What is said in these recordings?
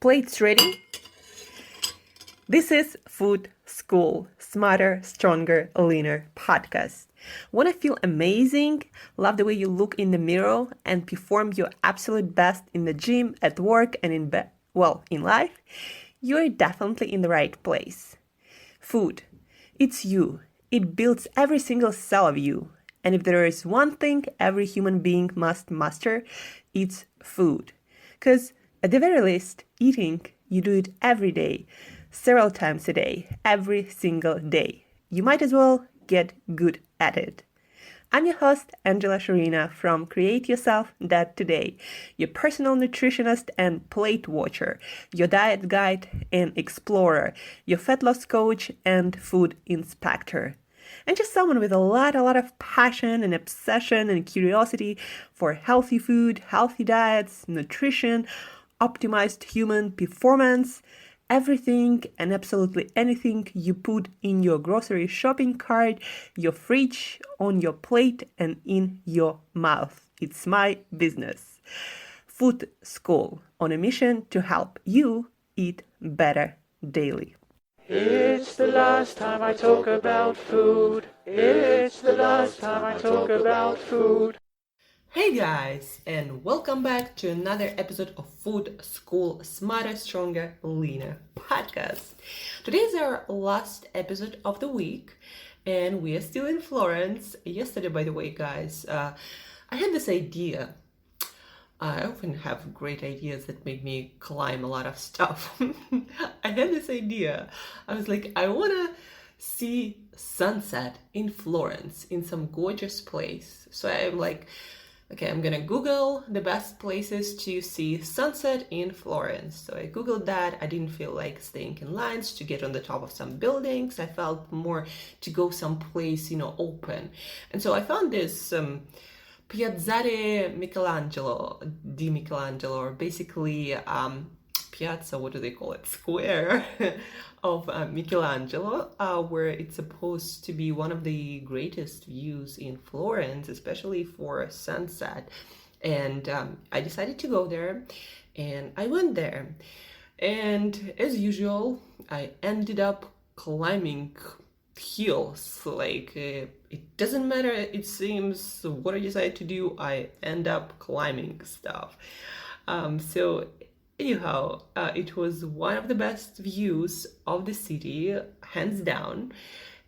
Plates ready? This is Food School, Smarter, Stronger, Leaner podcast. Want to feel amazing? Love the way you look in the mirror and perform your absolute best in the gym, at work, and in life? You're definitely in the right place. Food. It's you. It builds every single cell of you. And if there is one thing every human being must master, it's food. Because at the very least, eating, you do it every day, several times a day, every single day. You might as well get good at it. I'm your host, Shurina from createyourself.today, your personal nutritionist and plate watcher, your diet guide and explorer, your fat loss coach and food inspector. And just someone with a lot of passion and obsession and curiosity for healthy food, healthy diets, nutrition, optimized human performance, everything and absolutely anything you put in your grocery shopping cart, your fridge, on your plate, and in your mouth. It's my business. Food School, on a mission to help you eat better daily. It's the last time I talk about food. It's the last time I talk about food. Hey guys, and welcome back to another episode of Food School Smarter, Stronger, Leaner podcast. Today is our last episode of the week, and we are still in Florence. Yesterday, by the way, guys, I had this idea. I often have great ideas that make me climb a lot of stuff. I had this idea. I was like, I want to see sunset in Florence, in some gorgeous place. So I'm like, okay, I'm gonna Google the best places to see sunset in Florence. So I Googled that. I didn't feel like staying in lines to get on the top of some buildings. I felt more to go someplace, open. And so I found this Piazzale di Michelangelo, or basically piazza, what do they call it? Square of Michelangelo, where it's supposed to be one of the greatest views in Florence, especially for sunset. And I decided to go there, and I went there. And as usual, I ended up climbing hills. Like it doesn't matter, it seems, what I decide to do, I end up climbing stuff. So anyhow, it was one of the best views of the city, hands down,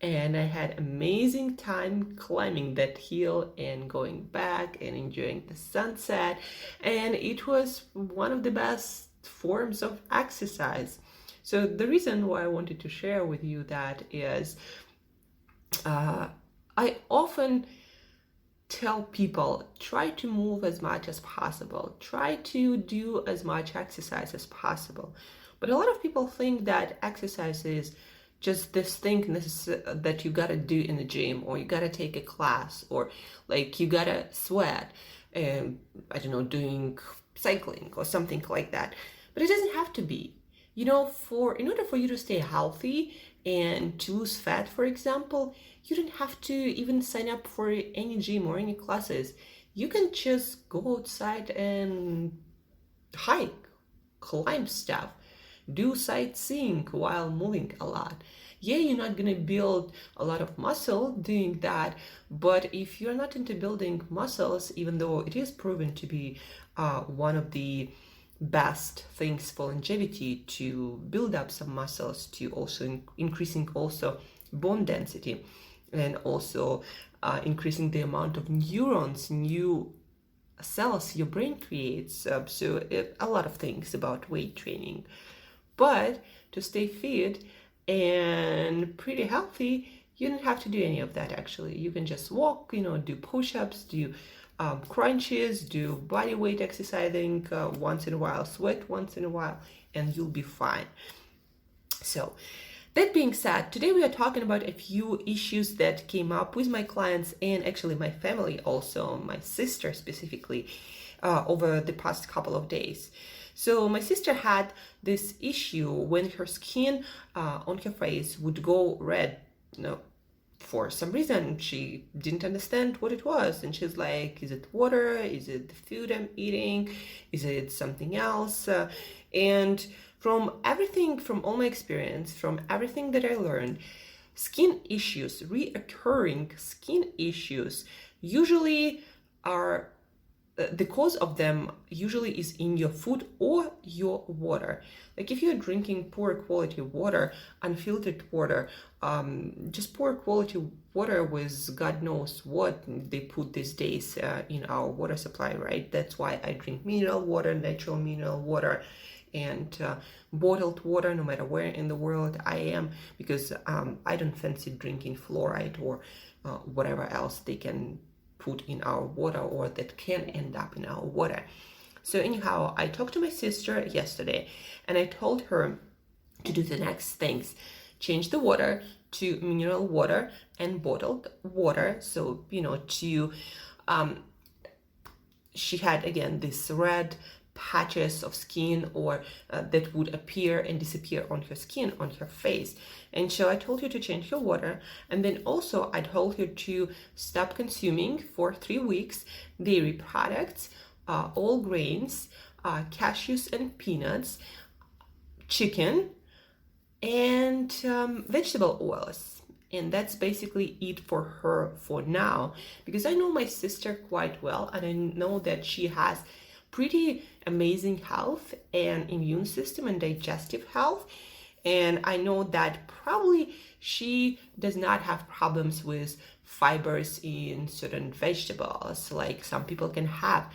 and I had amazing time climbing that hill and going back and enjoying the sunset, and it was one of the best forms of exercise. So the reason why I wanted to share with you that is I often tell people, try to move as much as possible, try to do as much exercise as possible. But a lot of people think that exercise is just this thing that you gotta do in the gym, or you gotta take a class, or like you gotta sweat, I don't know, doing cycling or something like that. But it doesn't have to be. In order for you to stay healthy and to lose fat, for example, you don't have to even sign up for any gym or any classes. You can just go outside and hike, climb stuff, do sightseeing while moving a lot. Yeah, you're not gonna build a lot of muscle doing that, but if you're not into building muscles, even though it is proven to be one of the best things for longevity, to build up some muscles, to also increasing also bone density, and also increasing the amount of neurons, new cells your brain creates. A lot of things about weight training. But to stay fit and pretty healthy, you don't have to do any of that actually. You can just walk, do push-ups, do crunches, do body weight exercising once in a while, sweat once in a while, and you'll be fine. So that being said, today we are talking about a few issues that came up with my clients and actually my family also, my sister specifically, over the past couple of days. So my sister had this issue when her skin on her face would go red, for some reason she didn't understand what it was, and she's like, is it water, is it the food I'm eating, is it something else? And from everything, from all my experience, from everything that I learned, skin issues, reoccurring skin issues, usually are the cause of them usually is in your food or your water. Like if you're drinking poor quality water, unfiltered water, just poor quality water with God knows what they put these days in our water supply, right? That's why I drink mineral water, natural mineral water, and bottled water, no matter where in the world I am, because I don't fancy drinking fluoride or whatever else they can put in our water or that can end up in our water. So anyhow, I talked to my sister yesterday and I told her to do the next things: change the water to mineral water and bottled water. So, she had again this red patches of skin or that would appear and disappear on her skin, on her face. And so I told her to change her water, and then also I told her to stop consuming for 3 weeks dairy products, all grains, cashews and peanuts, chicken, and vegetable oils. And that's basically it for her for now, because I know my sister quite well, and I know that she has pretty amazing health and immune system and digestive health. And I know that probably she does not have problems with fibers in certain vegetables like some people can have.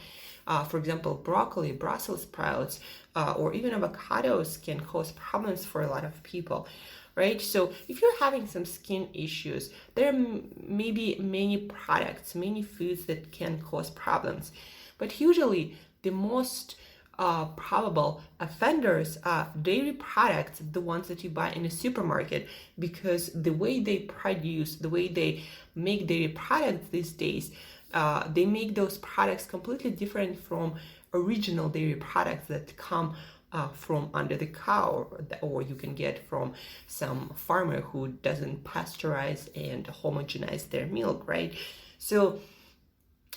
For example, broccoli, Brussels sprouts, or even avocados can cause problems for a lot of people, right? So if you're having some skin issues, there may be many products, many foods that can cause problems. But usually the most probable offenders are dairy products, the ones that you buy in a supermarket, because the way they produce, the way they make dairy products these days, they make those products completely different from original dairy products that come from under the cow, or you can get from some farmer who doesn't pasteurize and homogenize their milk, right? So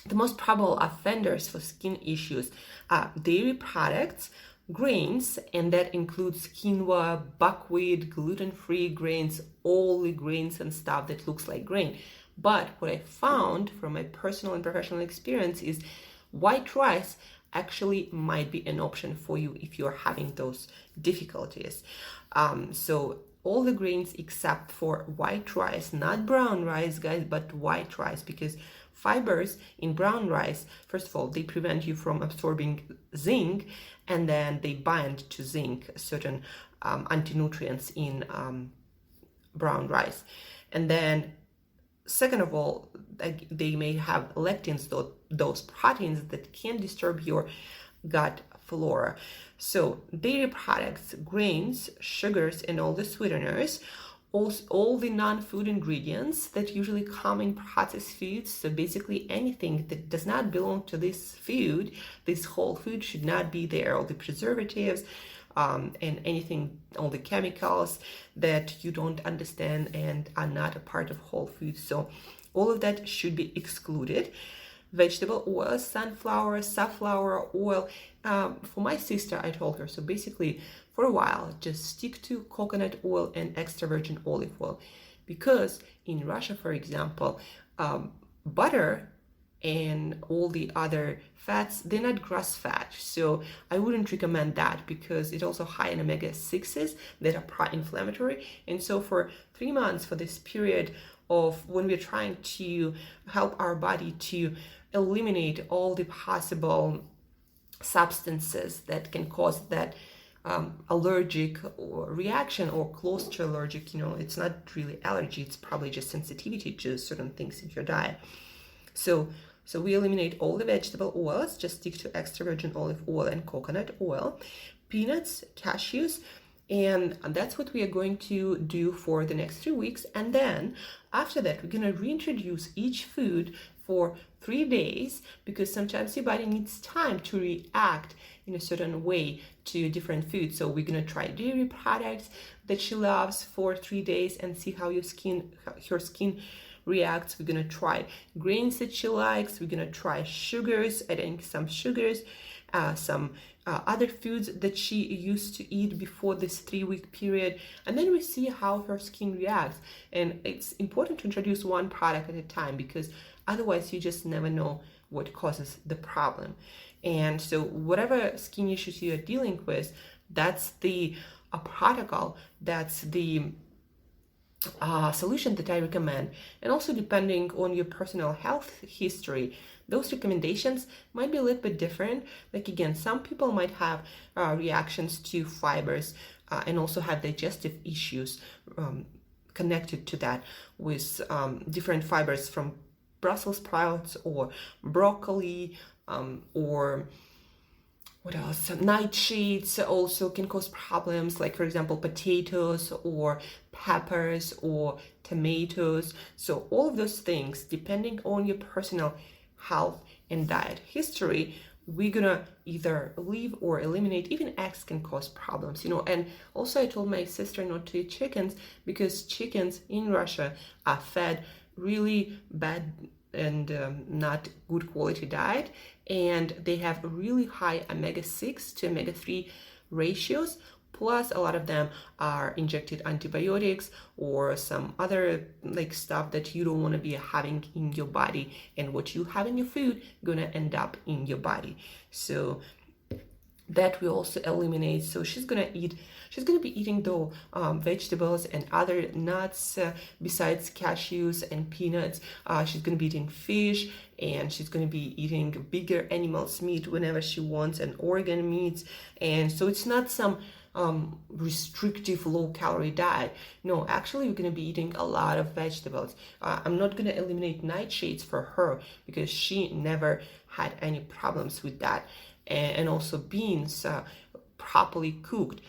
the most probable offenders for skin issues are dairy products, grains, and that includes quinoa, buckwheat, gluten-free grains, all the grains and stuff that looks like grain. But what I found from my personal and professional experience is white rice actually might be an option for you if you're having those difficulties. So all the grains except for white rice, not brown rice, guys, but white rice, because fibers in brown rice, first of all, they prevent you from absorbing zinc, and then they bind to zinc, certain anti-nutrients in brown rice. And then second of all, they may have lectins, those proteins that can disturb your gut flora. So dairy products, grains, sugars, and all the sweeteners, all the non-food ingredients that usually come in processed foods. So basically anything that does not belong to this food, this whole food should not be there. All the preservatives and anything, all the chemicals that you don't understand and are not a part of whole foods. So all of that should be excluded. Vegetable oil, sunflower, safflower oil. For my sister, I told her, so basically for a while, just stick to coconut oil and extra virgin olive oil. Because in Russia, for example, butter and all the other fats, they're not grass fat. So I wouldn't recommend that, because it's also high in omega-6s that are pro-inflammatory. And so for 3 months, for this period of when we're trying to help our body to eliminate all the possible substances that can cause that allergic or reaction, or close to allergic, it's not really allergy, it's probably just sensitivity to certain things in your diet. So we eliminate all the vegetable oils, just stick to extra virgin olive oil and coconut oil, peanuts, cashews, and that's what we are going to do for the next 3 weeks. And then after that, we're going to reintroduce each food for 3 days, because sometimes your body needs time to react in a certain way to different foods. So we're gonna try dairy products that she loves for 3 days and see how her skin reacts. We're gonna try grains that she likes. We're gonna try sugars, adding some sugars, some other foods that she used to eat before this 3-week period, and then we see how her skin reacts. And it's important to introduce one product at a time, because otherwise you just never know what causes the problem. And so whatever skin issues you're dealing with, that's the protocol, that's the solution that I recommend. And also, depending on your personal health history, those recommendations might be a little bit different. Like again, some people might have reactions to fibers and also have digestive issues connected to that, with different fibers from Brussels sprouts or broccoli, or what else? Nightshades also can cause problems, like for example, potatoes or peppers or tomatoes. So all of those things, depending on your personal health and diet history, we're gonna either leave or eliminate. Even eggs can cause problems, And also I told my sister not to eat chickens, because chickens in Russia are fed really bad and not good quality diet, and they have really high omega-6 to omega-3 ratios, plus a lot of them are injected antibiotics or some other like stuff that you don't want to be having in your body, and what you have in your food gonna end up in your body. So that we also eliminate. So she's gonna be eating though vegetables and other nuts besides cashews and peanuts. She's gonna be eating fish, and she's gonna be eating bigger animals meat whenever she wants, and organ meats. And so it's not some restrictive low calorie diet. No, actually we're going to be eating a lot of vegetables. I'm not going to eliminate nightshades for her, because she never had any problems with that. And also beans, properly cooked.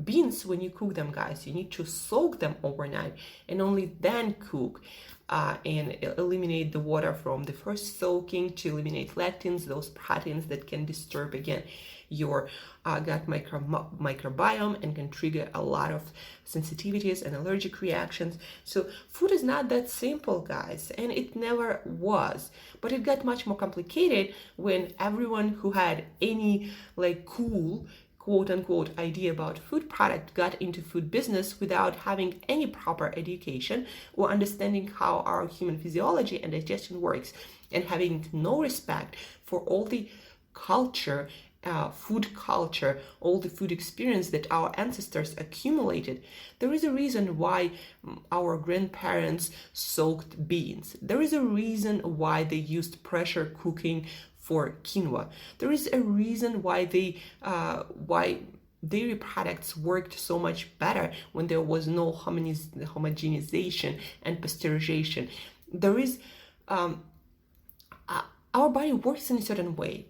Beans, when you cook them, guys, you need to soak them overnight and only then cook. And eliminate the water from the first soaking to eliminate lectins, those proteins that can disturb again your gut microbiome and can trigger a lot of sensitivities and allergic reactions. So food is not that simple, guys, and it never was. But it got much more complicated when everyone who had any like cool quote unquote idea about food product got into food business without having any proper education or understanding how our human physiology and digestion works, and having no respect for all the culture, food culture, all the food experience that our ancestors accumulated. There is a reason why our grandparents soaked beans. There is a reason why they used pressure cooking for quinoa. There is a reason why why dairy products worked so much better when there was no homogenization and pasteurization. There is our body works in a certain way,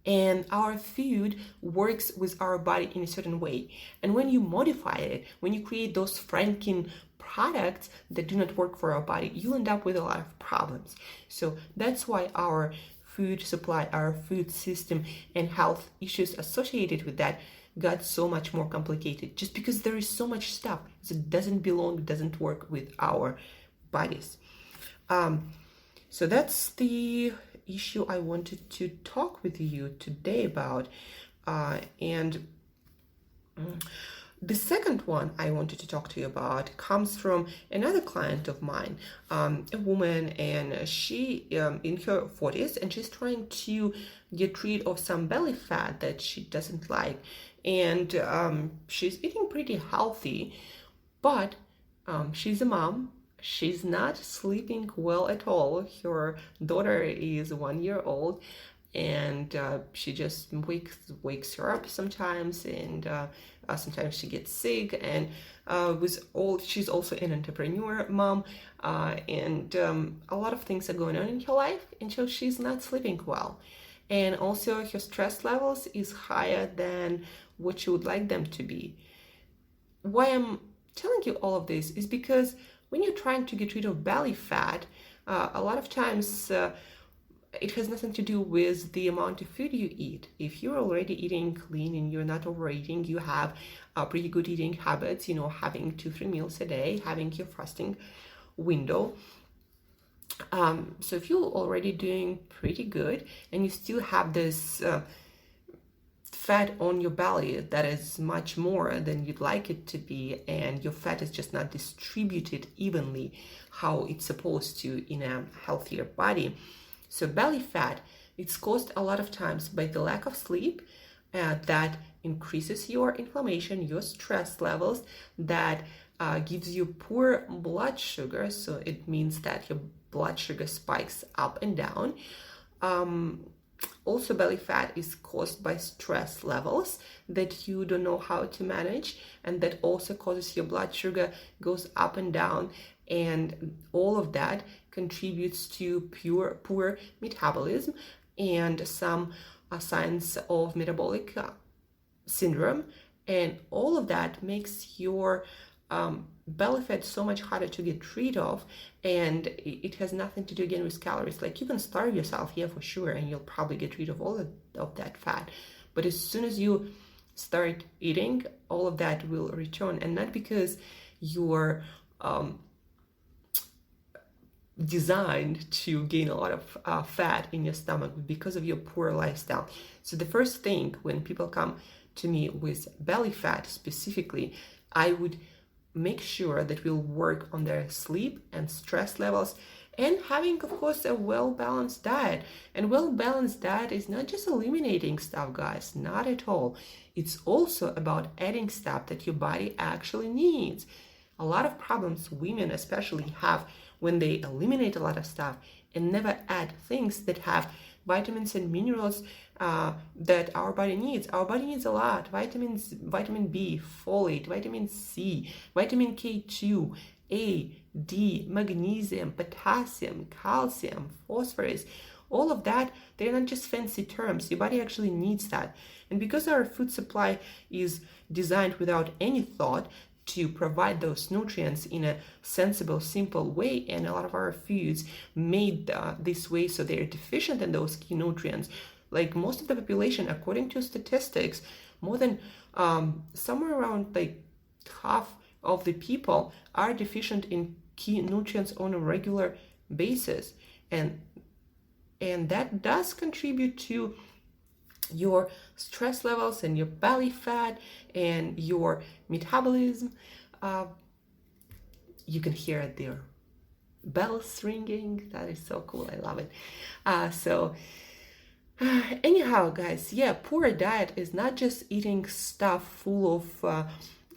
and our food works with our body in a certain way. And when you modify it, when you create those Franken products that do not work for our body, you end up with a lot of problems. So that's why our food supply, our food system, and health issues associated with that got so much more complicated, just because there is so much stuff that doesn't belong, doesn't work with our bodies. So that's the issue I wanted to talk with you today about. And the second one I wanted to talk to you about comes from another client of mine, a woman, and she in her 40s, and she's trying to get rid of some belly fat that she doesn't like. And she's eating pretty healthy, but she's a mom. She's not sleeping well at all. Her daughter is 1 year old, and she just wakes her up sometimes, and sometimes she gets sick. And she's also an entrepreneur mom, and a lot of things are going on in her life, and so she's not sleeping well. And also her stress levels is higher than what she would like them to be. Why I'm telling you all of this is because when you're trying to get rid of belly fat, a lot of times it has nothing to do with the amount of food you eat. If you're already eating clean and you're not overeating, you have pretty good eating habits, having 2-3 meals a day, having your fasting window. So if you're already doing pretty good and you still have this fat on your belly that is much more than you'd like it to be, and your fat is just not distributed evenly how it's supposed to in a healthier body. So belly fat, it's caused a lot of times by the lack of sleep that increases your inflammation, your stress levels, that gives you poor blood sugar. So it means that your blood sugar spikes up and down. Also, belly fat is caused by stress levels that you don't know how to manage, and that also causes your blood sugar goes up and down, and all of that contributes to poor metabolism and some signs of metabolic syndrome, and all of that makes your belly fat so much harder to get rid of, and it has nothing to do again with calories. Like, you can starve yourself, yeah, for sure, and you'll probably get rid of all of that fat, but as soon as you start eating, all of that will return, and not because you're designed to gain a lot of fat in your stomach, because of your poor lifestyle. So the first thing when people come to me with belly fat specifically, I would make sure that we'll work on their sleep and stress levels, and having, of course, a well-balanced diet. And well-balanced diet is not just eliminating stuff, guys, not at all. It's also about adding stuff that your body actually needs. A lot of problems women especially have when they eliminate a lot of stuff and never add things that have vitamins and minerals that our body needs. Our body needs a lot. Vitamins, vitamin B, folate, vitamin C, vitamin K2, A, D, magnesium, potassium, calcium, phosphorus. All of that, they're not just fancy terms. Your body actually needs that. And because our food supply is designed without any thought to provide those nutrients in a sensible, simple way, and a lot of our foods made this way so they're deficient in those key nutrients. Like, most of the population, according to statistics, more than somewhere around like half of the people are deficient in key nutrients on a regular basis, and that does contribute to your stress levels and your belly fat and your metabolism. You can hear their bells ringing. That is so cool. I love it. Anyhow, guys, yeah, poor diet is not just eating stuff full of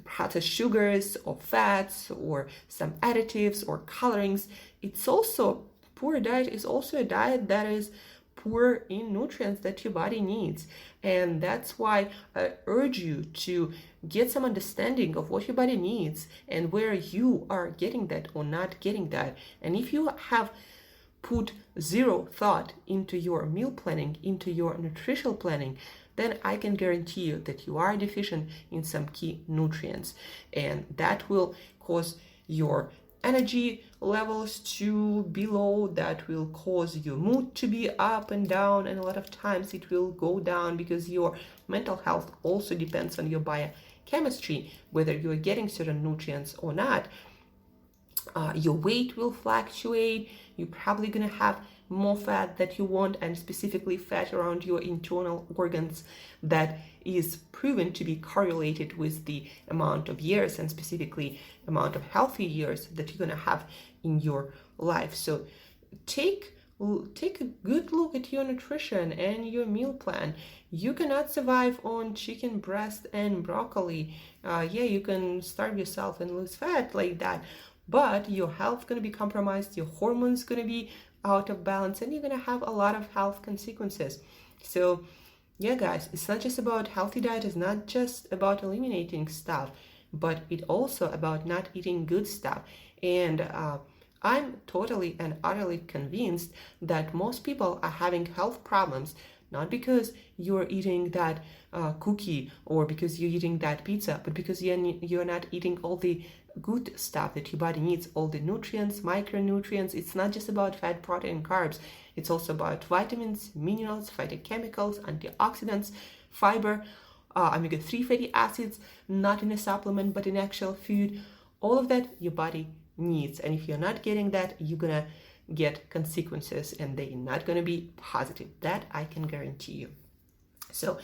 perhaps sugars or fats or some additives or colorings. It's also, poor diet is also a diet that is poor in nutrients that your body needs. And that's why I urge you to get some understanding of what your body needs and where you are getting that or not getting that. And if you have put zero thought into your meal planning, into your nutritional planning, then I can guarantee you that you are deficient in some key nutrients, and that will cause your energy levels to be low, that will cause your mood to be up and down, and a lot of times it will go down because your mental health also depends on your biochemistry, whether you're getting certain nutrients or not. Your weight will fluctuate. You're probably gonna have more fat that you want, and specifically fat around your internal organs that is proven to be correlated with the amount of years, and specifically amount of healthy years that you're gonna have in your life. So take a good look at your nutrition and your meal plan. You cannot survive on chicken breast and broccoli. Yeah, you can starve yourself and lose fat like that, but your health gonna be compromised, your hormones gonna be out of balance, and you're gonna have a lot of health consequences. So yeah, guys, it's not just about healthy diet, it's not just about eliminating stuff, but it also about not eating good stuff. And I'm totally and utterly convinced that most people are having health problems not because you're eating that cookie or because you're eating that pizza, but because you're not eating all the good stuff that your body needs, all the nutrients, micronutrients. It's not just about fat, protein, and carbs. It's also about vitamins, minerals, phytochemicals, antioxidants, fiber, omega-3 fatty acids, not in a supplement, but in actual food. All of that your body needs. And if you're not getting that, you're gonna get consequences, and they're not gonna be positive. That I can guarantee you. So,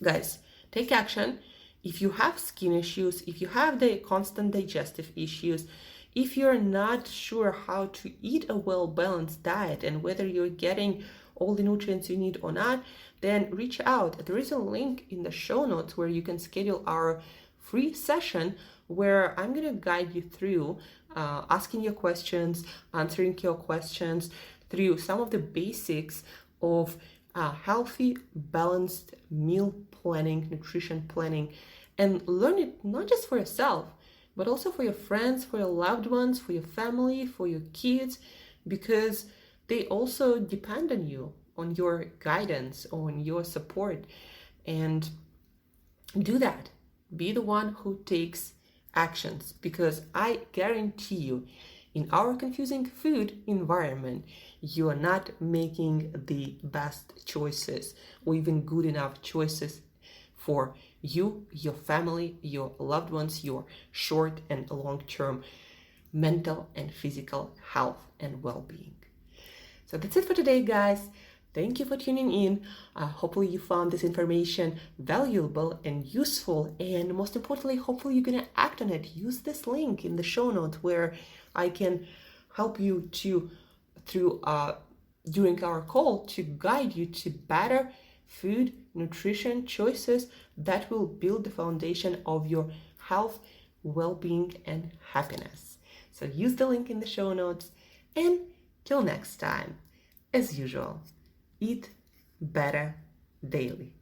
guys, take action. If you have skin issues, if you have the constant digestive issues, if you're not sure how to eat a well-balanced diet and whether you're getting all the nutrients you need or not, then reach out. There is a link in the show notes where you can schedule our free session where I'm going to guide you through asking your questions, answering your questions through some of the basics of healthy, balanced meal planning, nutrition planning, and learn it not just for yourself, but also for your friends, for your loved ones, for your family, for your kids, because they also depend on you, on your guidance, on your support. And do that. Be the one who takes actions, because I guarantee you, in our confusing food environment, you are not making the best choices or even good enough choices for you, your family, your loved ones, your short and long-term mental and physical health and well-being. So that's it for today, guys. Thank you for tuning in. Hopefully you found this information valuable and useful, and most importantly, hopefully you're gonna act on it. Use this link in the show notes where I can help you to, during our call, to guide you to better food, nutrition choices that will build the foundation of your health, well-being, and happiness. So use the link in the show notes, and till next time, as usual, eat better daily.